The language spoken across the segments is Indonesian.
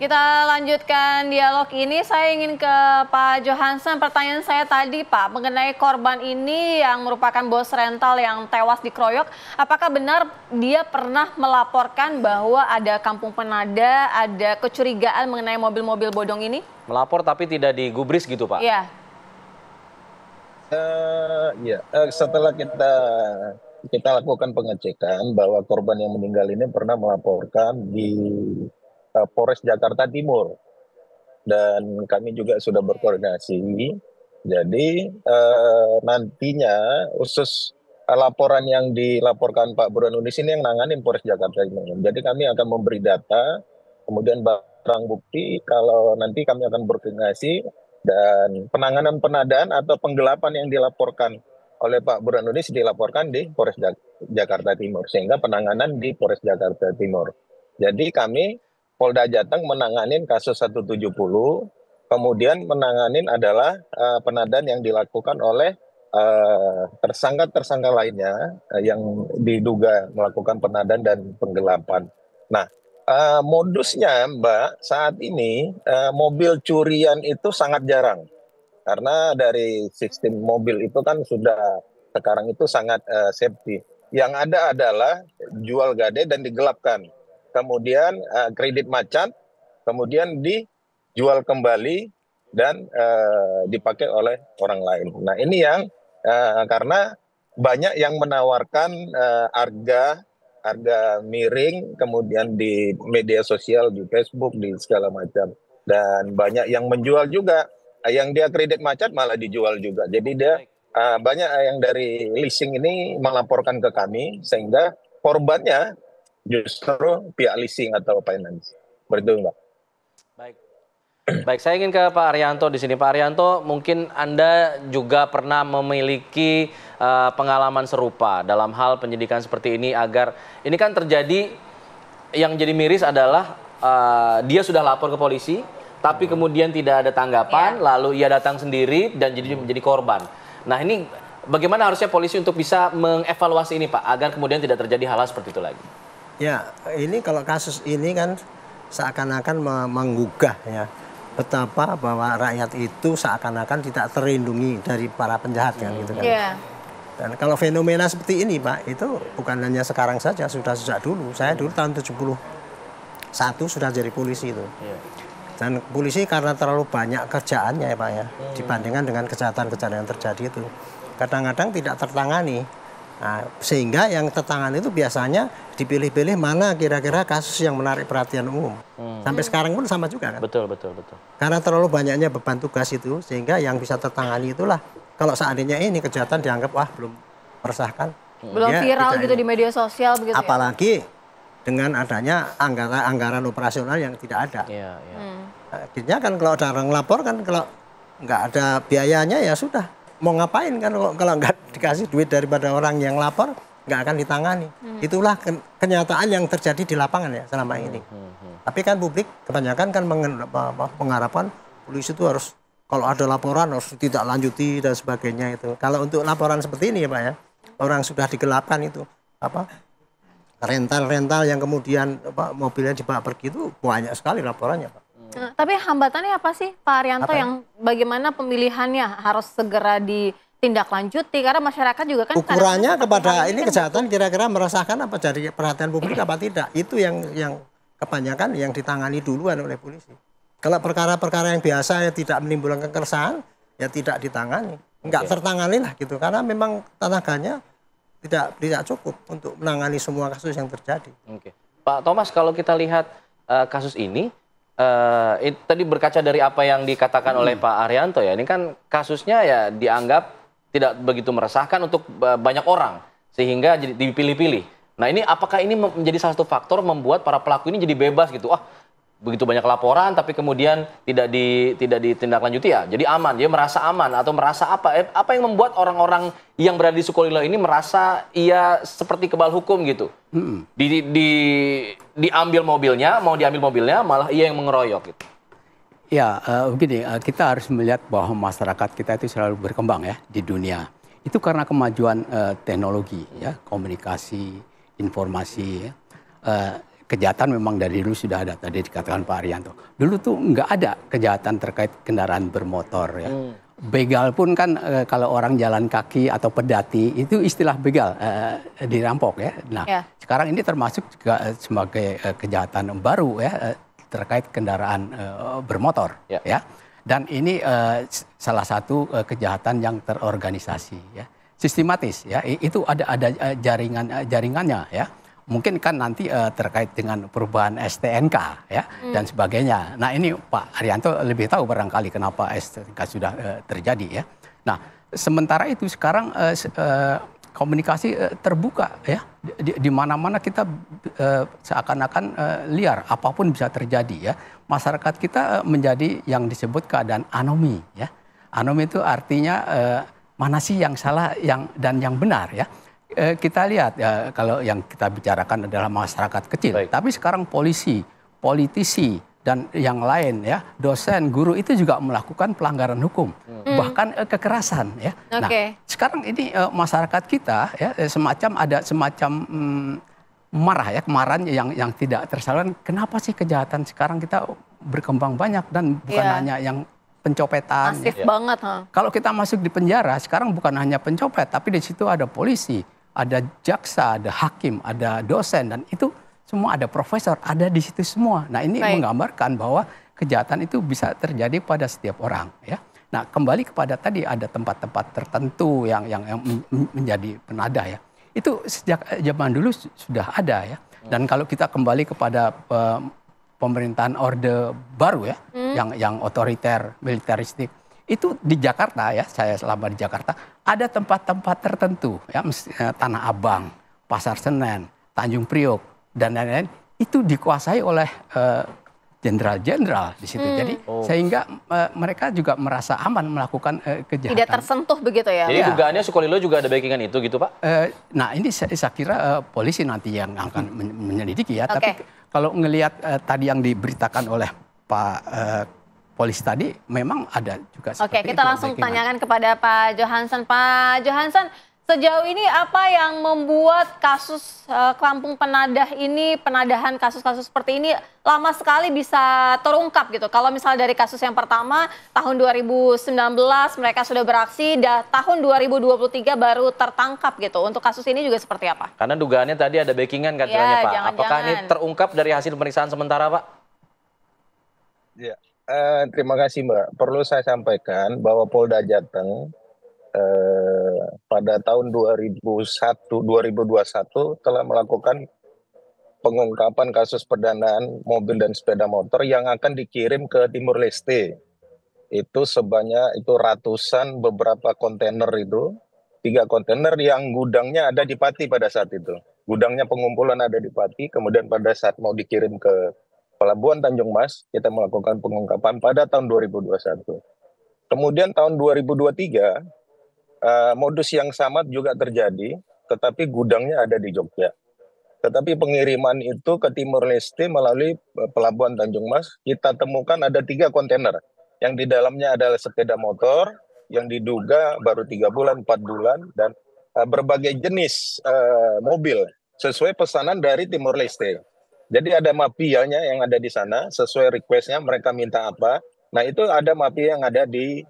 Kita lanjutkan dialog ini. Saya ingin ke Pak Johansen. Pertanyaan saya tadi, Pak, mengenai korban ini yang merupakan bos rental yang tewas dikeroyok. Apakah benar dia pernah melaporkan bahwa ada kampung penada, ada kecurigaan mengenai mobil-mobil bodong ini? Melapor tapi tidak digubris gitu, Pak? Iya. Setelah kita lakukan pengecekan bahwa korban yang meninggal ini pernah melaporkan di Polres Jakarta Timur, dan kami juga sudah berkoordinasi. Jadi nantinya khusus laporan yang dilaporkan Pak Burhanuddin ini yang nanganin Polres Jakarta Timur. Jadi kami akan memberi data, kemudian barang bukti, kalau nanti kami akan berkoordinasi, dan penanganan penadaan atau penggelapan yang dilaporkan oleh Pak Burhanuddin dilaporkan di Polres Jakarta Timur, sehingga penanganan di Polres Jakarta Timur. Jadi kami Polda Jateng menanganin kasus 170, kemudian menanganin adalah penadaan yang dilakukan oleh tersangka-tersangka lainnya yang diduga melakukan penadaan dan penggelapan. Nah, modusnya Mbak, saat ini mobil curian itu sangat jarang. Karena dari sistem mobil itu kan sudah sekarang itu sangat safety. Yang ada adalah jual gade dan digelapkan. Kemudian kredit macet, kemudian dijual kembali dan dipakai oleh orang lain. Nah ini yang karena banyak yang menawarkan harga miring, kemudian di media sosial, di Facebook, di segala macam. Dan banyak yang menjual juga, yang dia kredit macet malah dijual juga. Jadi dia banyak yang dari leasing ini melaporkan ke kami, sehingga korbannya justru pihak leasing atau finance. Betul, Mbak. Baik, saya ingin ke Pak Arianto di sini. Pak Arianto, mungkin Anda juga pernah memiliki pengalaman serupa dalam hal penyidikan seperti ini, agar ini kan terjadi, yang jadi miris adalah dia sudah lapor ke polisi, tapi kemudian tidak ada tanggapan, lalu ia datang sendiri dan jadi menjadi korban. Nah ini bagaimana harusnya polisi untuk bisa mengevaluasi ini, Pak, agar kemudian tidak terjadi hal seperti itu lagi? Ya, ini kalau kasus ini kan seakan-akan menggugah ya, betapa bahwa rakyat itu seakan-akan tidak terlindungi dari para penjahat kan gitu kan. Dan kalau fenomena seperti ini, Pak, itu bukan hanya sekarang saja, sudah sejak dulu. Saya dulu tahun 71 sudah jadi polisi itu. Dan polisi karena terlalu banyak kerjaannya ya Pak ya, dibandingkan dengan kejahatan-kejahatan yang terjadi itu, kadang-kadang tidak tertangani. Nah, sehingga yang tertangani itu biasanya dipilih-pilih mana kira-kira kasus yang menarik perhatian umum. Sampai sekarang pun sama juga kan. Betul. Karena terlalu banyaknya beban tugas itu, sehingga yang bisa tertangani itulah. Kalau seandainya ini kejahatan dianggap wah belum meresahkan, belum viral gitu di media sosial begitu. Apalagi dengan adanya anggaran operasional yang tidak ada. Akhirnya kan kalau ada orang lapor kan, kalau nggak ada biayanya ya sudah, mau ngapain kan kalau nggak dikasih duit daripada orang yang lapor, nggak akan ditangani. Itulah kenyataan yang terjadi di lapangan ya selama ini. Tapi kan publik kebanyakan kan mengharapkan polisi itu harus, kalau ada laporan harus tidak lanjuti dan sebagainya itu. Kalau untuk laporan seperti ini ya Pak ya, orang sudah digelapkan itu rental yang kemudian mobilnya dibawa pergi itu banyak sekali laporannya Pak. Tapi hambatannya apa sih Pak Arianto, yang bagaimana pemilihannya harus segera ditindaklanjuti, karena masyarakat juga kan ukurannya kepada ini kejahatan kira-kira merasakan apa jadi perhatian publik apa tidak, itu yang kebanyakan yang ditangani duluan oleh polisi. Kalau perkara-perkara yang biasa ya tidak menimbulkan keresahan ya tidak ditangani, nggak tertangani lah gitu, karena memang tenaganya tidak cukup untuk menangani semua kasus yang terjadi. Pak Thomas, kalau kita lihat kasus ini, tadi berkaca dari apa yang dikatakan oleh Pak Arianto ya, ini kan kasusnya ya dianggap tidak begitu meresahkan untuk banyak orang, sehingga jadi dipilih-pilih. Nah ini apakah ini menjadi salah satu faktor membuat para pelaku ini jadi bebas gitu? Begitu banyak laporan tapi kemudian tidak ditindaklanjuti ya, jadi aman, dia merasa aman, atau merasa apa yang membuat orang-orang yang berada di Sukolilo ini merasa ia seperti kebal hukum gitu? Diambil mobilnya, mau diambil mobilnya malah ia yang mengeroyok gitu. Ya begini, kita harus melihat bahwa masyarakat kita itu selalu berkembang ya di dunia. Itu karena kemajuan teknologi ya, komunikasi, informasi ya. kejahatan memang dari dulu sudah ada, tadi dikatakan Pak Arianto. Dulu tuh nggak ada kejahatan terkait kendaraan bermotor ya. Begal pun kan kalau orang jalan kaki atau pedati itu istilah begal dirampok ya. Nah sekarang ini termasuk juga sebagai kejahatan baru ya terkait kendaraan bermotor ya. Dan ini salah satu kejahatan yang terorganisasi ya, sistematis ya. Itu ada jaringannya ya. Mungkin kan nanti terkait dengan perubahan STNK ya dan sebagainya. Nah ini Pak Arianto lebih tahu barangkali kenapa STNK sudah terjadi ya. Nah sementara itu sekarang komunikasi terbuka ya. Di mana-mana kita seakan-akan liar, apapun bisa terjadi ya. Masyarakat kita menjadi yang disebut keadaan anomi ya. Anomi itu artinya mana sih yang salah dan yang benar ya. Kita lihat ya, kalau yang kita bicarakan adalah masyarakat kecil. Baik. Tapi sekarang polisi, politisi, dan yang lain ya, dosen, guru itu juga melakukan pelanggaran hukum. Bahkan kekerasan ya. Nah, sekarang ini masyarakat kita ya ada semacam marah ya, kemarahan yang tidak tersalurkan. Kenapa sih kejahatan sekarang kita berkembang banyak dan bukan hanya yang pencopetan. Masif banget. Kalau kita masuk di penjara, sekarang bukan hanya pencopet, tapi di situ ada polisi, ada jaksa, ada hakim, ada dosen, dan itu semua ada profesor, ada di situ semua. Nah ini menggambarkan bahwa kejahatan itu bisa terjadi pada setiap orang. Ya. Nah kembali kepada tadi ada tempat-tempat tertentu yang menjadi penadah ya. Itu sejak zaman dulu sudah ada ya. Dan kalau kita kembali kepada pemerintahan Orde Baru ya, yang otoriter, militeristik, itu di Jakarta ya, saya selama di Jakarta, ada tempat-tempat tertentu ya, Tanah Abang, Pasar Senen, Tanjung Priok, dan lain-lain, itu dikuasai oleh jenderal-jenderal di situ. Jadi sehingga mereka juga merasa aman melakukan kejahatan. Tidak tersentuh begitu ya? Jadi dugaannya Sukolilo juga ada backingan itu gitu Pak? Nah ini saya kira polisi nanti yang akan menyelidiki ya. Tapi kalau ngelihat tadi yang diberitakan oleh Pak polisi tadi, memang ada juga seperti itu. Kita langsung tanyakan kepada Pak Johansen. Pak Johansen, sejauh ini apa yang membuat kasus Kampung Penadah ini, penadahan kasus-kasus seperti ini lama sekali bisa terungkap gitu? Kalau misalnya dari kasus yang pertama, tahun 2019 mereka sudah beraksi, dan tahun 2023 baru tertangkap gitu. Untuk kasus ini juga seperti apa? Karena dugaannya tadi ada backingan katanya Pak. Apakah ini terungkap dari hasil pemeriksaan sementara Pak? Ya, terima kasih Mbak. Perlu saya sampaikan bahwa Polda Jateng pada tahun 2021 telah melakukan pengungkapan kasus perdanaan mobil dan sepeda motor yang akan dikirim ke Timur Leste. Itu sebanyak ratusan beberapa kontainer itu, 3 kontainer yang gudangnya ada di Pati pada saat itu. Gudangnya pengumpulan ada di Pati, kemudian pada saat mau dikirim ke Pelabuhan Tanjung Mas, kita melakukan pengungkapan pada tahun 2021. Kemudian tahun 2023, modus yang sama juga terjadi, tetapi gudangnya ada di Jogja. Tetapi pengiriman itu ke Timur Leste melalui Pelabuhan Tanjung Mas, kita temukan ada 3 kontainer. Yang di dalamnya adalah sepeda motor, yang diduga baru 3 bulan, 4 bulan, dan berbagai jenis mobil, sesuai pesanan dari Timur Leste. Jadi ada mafianya yang ada di sana, sesuai requestnya mereka minta apa. Nah itu ada mafia yang ada di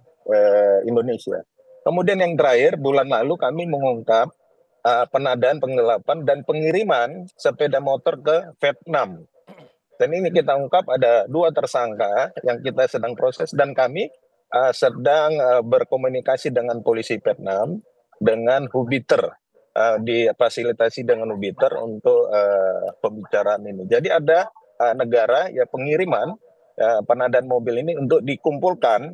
Indonesia. Kemudian yang terakhir, bulan lalu kami mengungkap penadaan, penggelapan, dan pengiriman sepeda motor ke Vietnam. Dan ini kita ungkap ada 2 tersangka yang kita sedang proses, dan kami sedang berkomunikasi dengan polisi Vietnam, dengan Hubiter, difasilitasi dengan Hubiter untuk pembicaraan ini. Jadi ada negara ya pengiriman penadaan mobil ini untuk dikumpulkan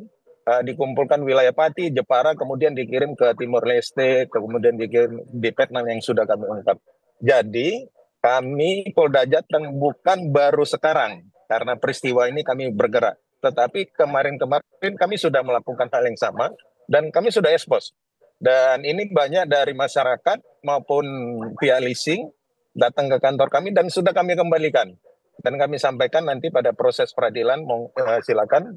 wilayah Pati, Jepara, kemudian dikirim ke Timur Leste, kemudian dikirim di Vietnam yang sudah kami ungkap. Jadi kami Polda Jateng bukan baru sekarang, karena peristiwa ini kami bergerak. Tetapi kemarin-kemarin kami sudah melakukan hal yang sama, dan kami sudah expose. Dan ini banyak dari masyarakat maupun pihak leasing datang ke kantor kami dan sudah kami kembalikan. Dan kami sampaikan nanti pada proses peradilan, silakan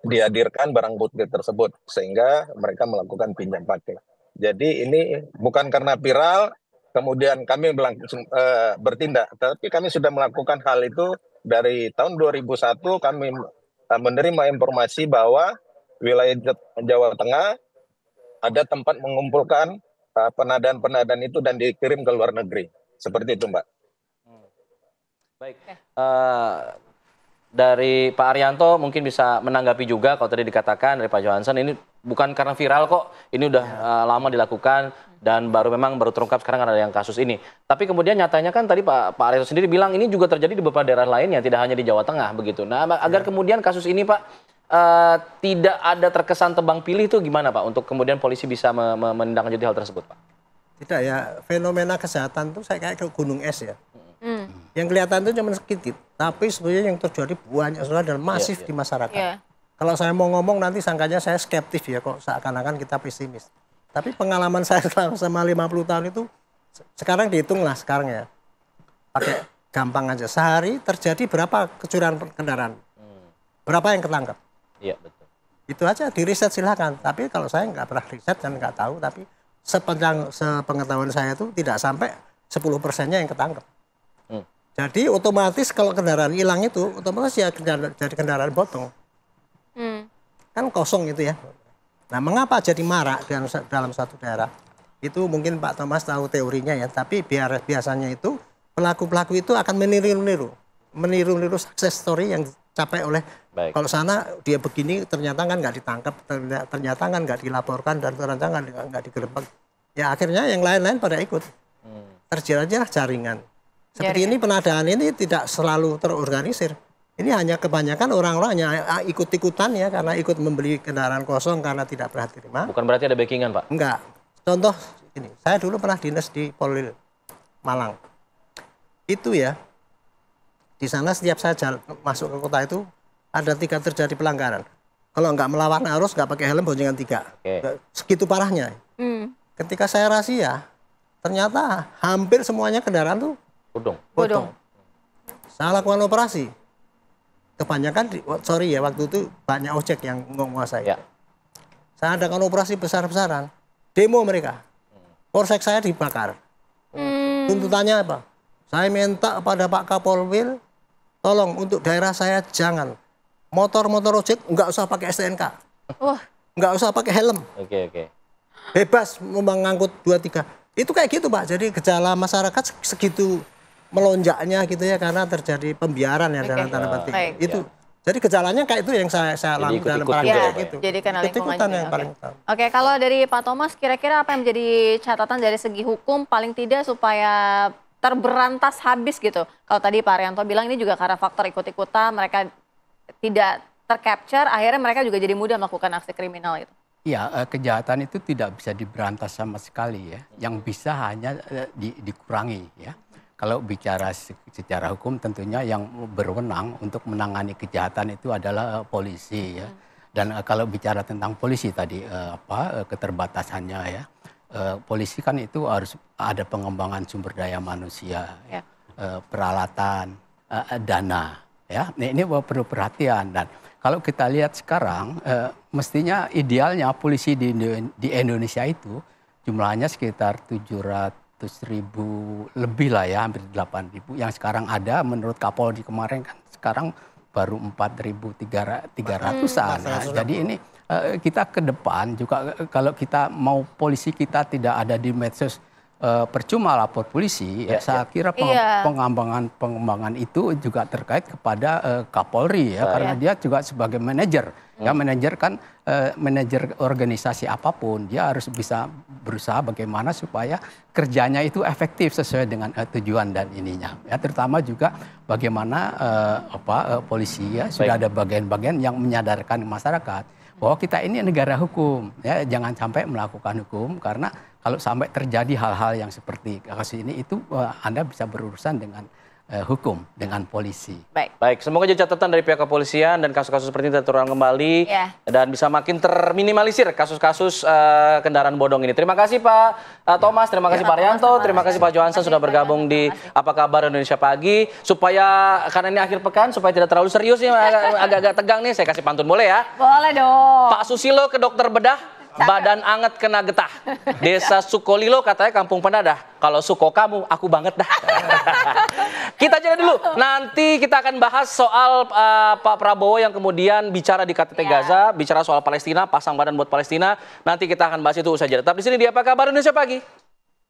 dihadirkan barang bukti tersebut sehingga mereka melakukan pinjam pakai. Jadi ini bukan karena viral, kemudian kami langsung bertindak. Tapi kami sudah melakukan hal itu dari tahun 2001. Kami menerima informasi bahwa wilayah Jawa Tengah ada tempat mengumpulkan penadan-penadan itu dan dikirim ke luar negeri. Seperti itu, Mbak. Baik. Dari Pak Arianto mungkin bisa menanggapi juga kalau tadi dikatakan dari Pak Johansen ini bukan karena viral kok, ini udah lama dilakukan dan baru terungkap sekarang ada yang kasus ini. Tapi kemudian nyatanya kan tadi Pak Arianto sendiri bilang ini juga terjadi di beberapa daerah lainnya, tidak hanya di Jawa Tengah begitu. Nah, agar kemudian kasus ini Pak tidak ada terkesan tebang pilih itu gimana Pak untuk kemudian polisi bisa menindaklanjuti hal tersebut Pak? Tidak ya, fenomena kesehatan itu saya kayak ke gunung es ya. Yang kelihatan itu cuma sedikit, tapi sebenarnya yang terjadi banyak sekali dan masif di masyarakat. Kalau saya mau ngomong nanti sangkanya saya skeptis ya, kok seakan-akan kita pesimis. Tapi pengalaman saya selama 50 tahun itu, sekarang dihitung lah sekarang ya. Pakai gampang aja, sehari terjadi berapa kecurian kendaraan? Berapa yang ketangkap? Iya, betul. Itu aja, di riset silakan. Tapi kalau saya nggak pernah riset dan nggak tahu, tapi sepengetahuan saya itu tidak sampai 10%-nya yang ketangkep. Jadi otomatis kalau kendaraan hilang itu, otomatis ya jadi kendaraan potong. Kan kosong itu ya. Nah, mengapa jadi marak dalam satu daerah? Itu mungkin Pak Thomas tahu teorinya ya, tapi biasanya itu pelaku-pelaku itu akan meniru success story yang dicapai oleh kalau sana dia begini ternyata kan nggak ditangkap, ternyata kan nggak dilaporkan dan ternyata nggak digerebek. Ya akhirnya yang lain-lain pada ikut. Terjadilah jaringan. Seperti ini penadaan ini tidak selalu terorganisir. Ini hanya kebanyakan orang-orang yang ikut-ikutan ya karena ikut membeli kendaraan kosong karena tidak pernah terima. Bukan berarti ada backingan Pak? Enggak. Contoh ini, saya dulu pernah dinas di Polwil Malang. Itu ya, di sana setiap saya masuk ke kota itu ada 3 terjadi pelanggaran. Kalau nggak melawan arus, nggak pakai helm, boncengan 3. Segitu parahnya. Ketika saya razia, ternyata hampir semuanya kendaraan tuh bodong. Saya lakukan operasi. Kebanyakan, waktu itu banyak ojek yang menguasai. Saya adakan operasi besar-besaran. Demo mereka. Polsek saya dibakar. Tuntutannya apa? Saya minta kepada Pak Kapolwil, tolong untuk daerah saya jangan. Motor-motor ojek nggak usah pakai STNK. Nggak usah pakai helm. Bebas mengangkut 2-3. Itu kayak gitu Pak. Jadi gejala masyarakat segitu melonjaknya gitu ya karena terjadi pembiaran ya dalam tanda petik. Itu. Jadi gejalanya kayak itu yang saya alami dalam praktek gitu. Jadi karena lingkungan yang paling utama. Oke, kalau dari Pak Thomas kira-kira apa yang menjadi catatan dari segi hukum paling tidak supaya terberantas habis gitu. Kalau tadi Pak Arianto bilang ini juga karena faktor ikut-ikutan, mereka tidak tercapture, akhirnya mereka juga jadi mudah melakukan aksi kriminal itu. Ya, kejahatan itu tidak bisa diberantas sama sekali ya. Yang bisa hanya dikurangi ya. Kalau bicara secara hukum tentunya yang berwenang untuk menangani kejahatan itu adalah polisi ya. Dan kalau bicara tentang polisi tadi keterbatasannya ya. Polisi kan itu harus ada pengembangan sumber daya manusia, peralatan, dana ya. Ini perlu perhatian dan kalau kita lihat sekarang mestinya idealnya polisi di Indonesia itu jumlahnya sekitar 700.000 lebih lah ya, hampir 8.000. Yang sekarang ada menurut Kapolri kemarin kan sekarang baru 4.300-an. Jadi ini kita ke depan juga kalau kita mau polisi kita tidak ada di medsos percuma lapor polisi, saya kira pengembangan itu juga terkait kepada Kapolri ya, karena dia juga sebagai manajer. Ya, manajer kan manajer organisasi apapun dia harus bisa berusaha bagaimana supaya kerjanya itu efektif sesuai dengan tujuan dan ininya. Ya, terutama juga bagaimana polisi ya sudah ada bagian-bagian yang menyadarkan masyarakat bahwa kita ini negara hukum ya, jangan sampai melakukan hukum karena kalau sampai terjadi hal-hal yang seperti kasus ini itu Anda bisa berurusan dengan hukum, dengan polisi. Baik, semoga jadi catatan dari pihak kepolisian dan kasus-kasus seperti ini terulang kembali dan bisa makin terminimalisir kasus-kasus kendaraan bodong ini. Terima kasih Pak Thomas, terima kasih Pak Arianto, terima kasih Pak Johansen sudah bergabung di Apa Kabar Indonesia Pagi. Supaya karena ini akhir pekan supaya tidak terlalu serius nih, agak-agak tegang nih, saya kasih pantun boleh ya? Boleh dong. Pak Susilo ke dokter bedah. Badan anget kena getah. Desa Sukolilo katanya kampung penadah. Kalau Suko kamu, aku banget dah. Kita jeda dulu. Nanti kita akan bahas soal Pak Prabowo yang kemudian bicara di KTT Gaza, bicara soal Palestina, pasang badan buat Palestina. Nanti kita akan bahas itu usai jeda. Tetap di sini di Apa Kabar Indonesia Pagi.